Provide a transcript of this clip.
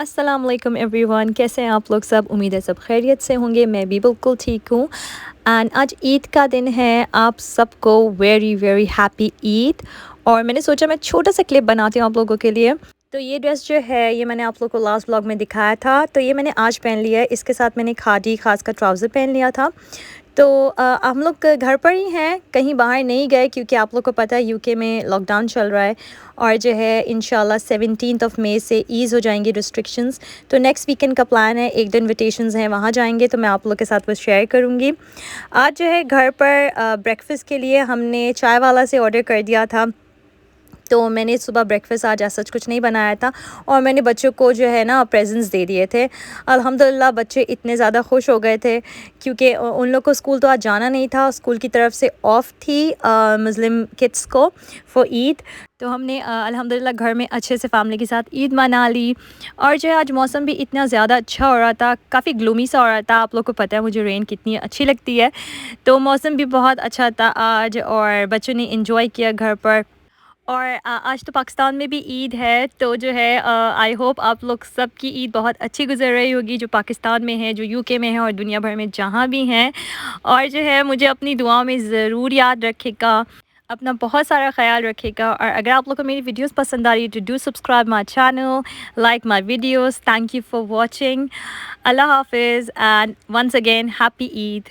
अस्सलाम वालेकुम एवरीवन, कैसे हैं आप लोग सब। उम्मीद है सब खैरियत से होंगे। मैं भी बिल्कुल ठीक हूँ। एंड आज ईद का दिन है। आप सबको वेरी वेरी हैप्पी ईद। और मैंने सोचा मैं छोटा सा क्लिप बनाती हूँ आप लोगों के लिए। तो ये ड्रेस जो है ये मैंने आप लोगों को लास्ट व्लॉग में दिखाया था, तो ये मैंने आज पहन लिया है। इसके साथ मैंने खादी खास का ट्राउज़र पहन लिया था। तो हम लोग घर पर ही हैं, कहीं बाहर नहीं गए क्योंकि आप लोग को पता है यूके में लॉकडाउन चल रहा है। और जो है इंशाल्लाह 17 मई से ईज़ हो जाएंगी रिस्ट्रिक्शंस। तो नेक्स्ट वीकेंड का प्लान है, एक दो इन्विटेशंस हैं, वहाँ जाएंगे तो मैं आप लोग के साथ वो शेयर करूँगी। आज जो है घर पर ब्रेकफास्ट के लिए हमने चाय वाला से ऑर्डर कर दिया था। तो मैंने सुबह ब्रेकफास्ट आज ऐसा कुछ नहीं बनाया था और मैंने बच्चों को जो है ना प्रेजेंट्स दे दिए थे। अल्हम्दुलिल्लाह बच्चे इतने ज़्यादा खुश हो गए थे क्योंकि उन लोग को स्कूल तो आज जाना नहीं था, स्कूल की तरफ से ऑफ़ थी मुस्लिम किड्स को फॉर ईद। तो हमने अल्हम्दुलिल्लाह घर में अच्छे से फैमिली के साथ ईद मना ली। और जो है आज मौसम भी इतना ज़्यादा अच्छा हो रहा था, काफ़ी ग्लूमी सा हो रहा था। आप लोग को पता है मुझे रेन कितनी अच्छी लगती है, तो मौसम भी बहुत अच्छा था आज और बच्चों ने इंजॉय किया घर पर। और आज तो पाकिस्तान में भी ईद है, तो जो है आई होप आप लोग सब की ईद बहुत अच्छी गुजर रही होगी, जो पाकिस्तान में है, जो यूके में है और दुनिया भर में जहाँ भी हैं। और जो है मुझे अपनी दुआओं में ज़रूर याद रखेगा, अपना बहुत सारा ख्याल रखेगा। और अगर आप लोग को मेरी वीडियोस पसंद आ रही है तो do subscribe my channel, like my videos. Thank you for watching. अल्लाह हाफिज़ and once again happy Eid.